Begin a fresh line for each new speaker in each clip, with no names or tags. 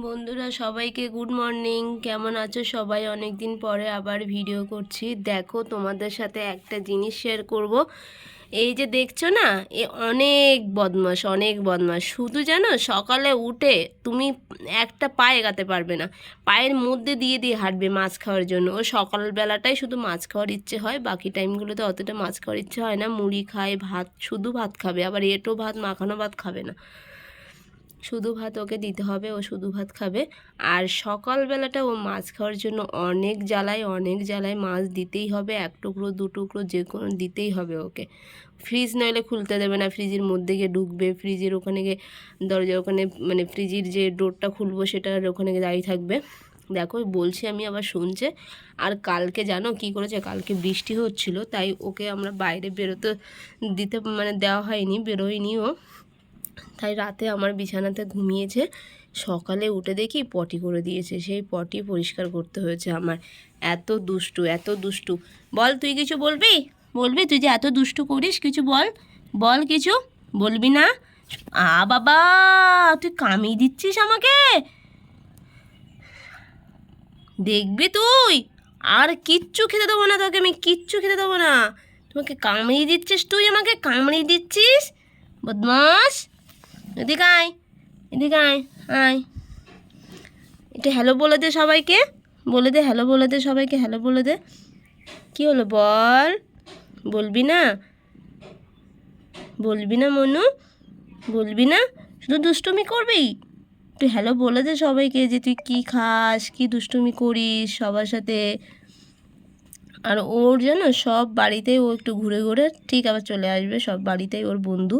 বন্ধুরা সবাইকে good morning. কেমন আছো সবাই? অনেক দিন পরে আবার ভিডিও করছি। দেখো তোমাদের সাথে একটা জিনিস শেয়ার করব। এই যে দেখছো না, অনেক বদমাস। শুধু জানো সকালে উঠে তুমি একটা পা এগাতে পারবে না, পায়ের মধ্যে দিয়ে দিয়ে হাঁটবে মাছ খাওয়ার জন্য। ও সকালবেলাটাই শুধু মাছ খাওয়ার ইচ্ছে হয়, বাকি টাইমগুলোতে অতটা মাছ খাওয়ার ইচ্ছে হয় না। মুড়ি খায়, ভাত, শুধু ভাত খাবে, আবার এঁটো ভাত, মাখানো ভাত খাবে না, শুধু ভাত ওকে দিতে হবে, ও শুধু ভাত খাবে। আর সকালবেলাটা ও মাছ খাওয়ার জন্য অনেক জ্বালায় মাছ দিতেই হবে, এক টুকরো দু টুকরো যে কোনো দিতেই হবে ওকে। ফ্রিজ নইলে খুলতে দেবে না, ফ্রিজের মধ্যে গিয়ে ঢুকবে, ফ্রিজের ওখানে গিয়ে দরজার ওখানে মানে ফ্রিজের যে ডোরটা খুলবো সেটার ওখানে গিয়ে দাঁড়িয়ে থাকবে। দেখো বলছি আমি, আবার শুনছে। আর কালকে জানো কি করেছে? কালকে বৃষ্টি হচ্ছিল, তাই ওকে আমরা বাইরে বেরোতে দিতে দেওয়া হয়নি, বেরোয়নি ও। তাই রাতে আমার বিছানাতে ঘুমিয়েছে, সকালে উঠে দেখি পটি করে দিয়েছে। সেই পটি পরিষ্কার করতে হয়েছে আমার। এত দুষ্টু। বল, তুই কিছু বলবি? তুই যে এত দুষ্টু করিস, কিছু বল কিছু। বলবি না? বাবা, তুই কামিয়ে দিচ্ছিস আমাকে, দেখবি তুই। আর কিচ্ছু খেতে দেবো না তোকে, আমি কিচ্ছু খেতে দেবো না। তোমাকে কামড়িয়ে দিচ্ছিস, তুই আমাকে কামড়িয়ে দিচ্ছিস, বদমাস। এদিকে আয়, আয়। একটু হ্যালো বলে দে সবাইকে, হ্যালো বলে দে। কী হলো বল? বলবি না মনু? বলবি না? শুধু দুষ্টুমি করবি? তুই হ্যালো বলে দে সবাইকে যে তুই কী খাস, কী দুষ্টুমি করিস সবার সাথে। আর ওর যেন সব বাড়িতেই ও একটু ঘুরে ঘুরে ঠিক আবার চলে আসবে। সব বাড়িতেই ওর বন্ধু,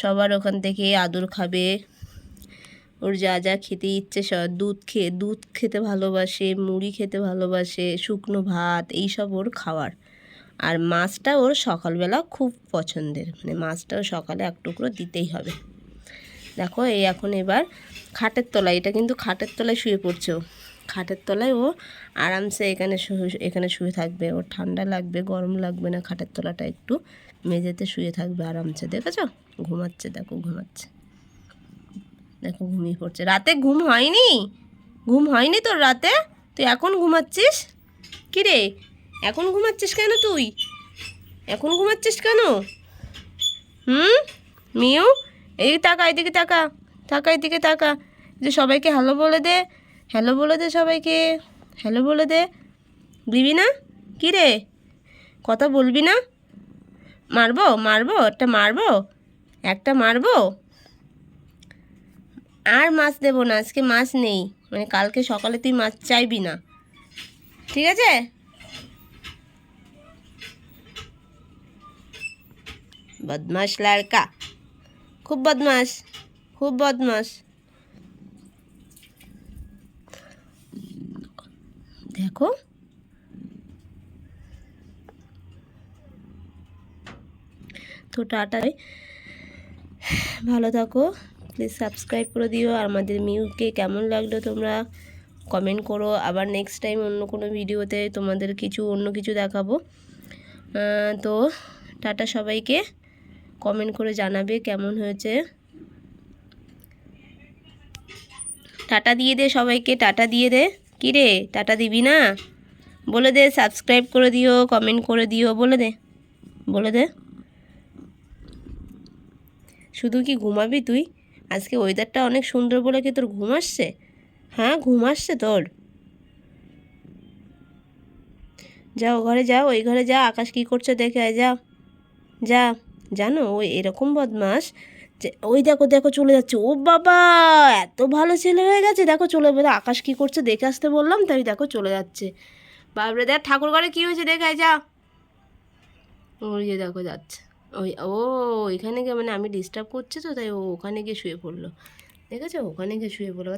সবার ওখান থেকে আদর খাবে। ওর যা যা খেতে ইচ্ছে সব, দুধ খেতে ভালোবাসে, মুড়ি খেতে ভালোবাসে, শুকনো ভাত, এইসব ওর খাওয়ার। আর মাছটা ওর সকালবেলা খুব পছন্দের, মাছটাও সকালে এক টুকরো দিতেই হবে। দেখো এখন এবার খাটের তলায়, এটা কিন্তু খাটের তলায় শুয়ে পড়ছে ও। খাটের তলায় ও আরামসে এখানে শুয়ে থাকবে। ওর ঠান্ডা লাগবে, গরম লাগবে না। খাটের তলাটা একটু মেঝেতে শুয়ে থাকবে আরামসে। দেখেছো ঘুমাচ্ছে, দেখো ঘুমিয়ে পড়ছে। রাতে ঘুম হয়নি তোর রাতে? তুই এখন ঘুমাচ্ছিস? কি রে, এখন ঘুমাচ্ছিস কেন তুই? মিউ, এই এদিকে তাকা। যে সবাইকে হ্যালো বলে দে, সবাইকে হ্যালো বলে দে। দিবি না? কি রে, কথা বলবি না? একটা মারবো। আর মাছ দেবো না, আজকে মাছ নেই, কালকে সকালে তুই মাছ চাইবি না, ঠিক আছে? বদমাস লড়কা, খুব বদমাস। দেখো তো, টাটা, ভালো থাকো। প্লিজ সাবস্ক্রাইব করে দিও। আর আমাদের মিউকে কেমন লাগলো তোমরা কমেন্ট করো। আবার নেক্সট টাইম অন্য কোনো ভিডিওতে তোমাদের অন্য কিছু দেখাবো। তো টাটা সবাইকে, কমেন্ট করে জানাবে কেমন হয়েছে। টাটা দিয়ে দে সবাইকে, টাটা দিয়ে দে। কি রে, টাটা দিবি না? বলে দে সাবস্ক্রাইব করে দিও, কমেন্ট করে দিও, বলে দে। শুধু কি ঘুমাবি তুই? আজকে ওয়েদারটা অনেক সুন্দর বলে কি তোর ঘুম আসছে? হ্যাঁ, ঘুম আসছে তোর? যাও ঘরে যাও, ওই ঘরে যা, আকাশ কি করছে দেখে আয়, যা। জানো ও এরকম বদমাস যে ওই দেখো চলে যাচ্ছে। ও বাবা, এত ভালো ছেলে হয়ে গেছে। দেখো চলে, আকাশ কি করছে দেখে আসতে বললাম, তাই দেখো চলে যাচ্ছে। বাবরে, দেখ ঠাকুর ঘরে কী হয়েছে দেখে আয়, যা। ওই যে দেখো যাচ্ছে। এখানে গিয়ে আমি ডিস্টার্ব করছি তো, তাই ও ওখানে গিয়ে শুয়ে পড়লো। দেখেছো, ওখানে গিয়ে শুয়ে পড়লো।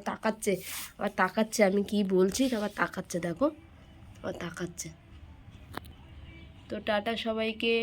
আবার তাকাচ্ছে আমি কি বলছি, আবার তাকাচ্ছে। দেখো, আবার তাকাচ্ছে। তো টাটা সবাইকে।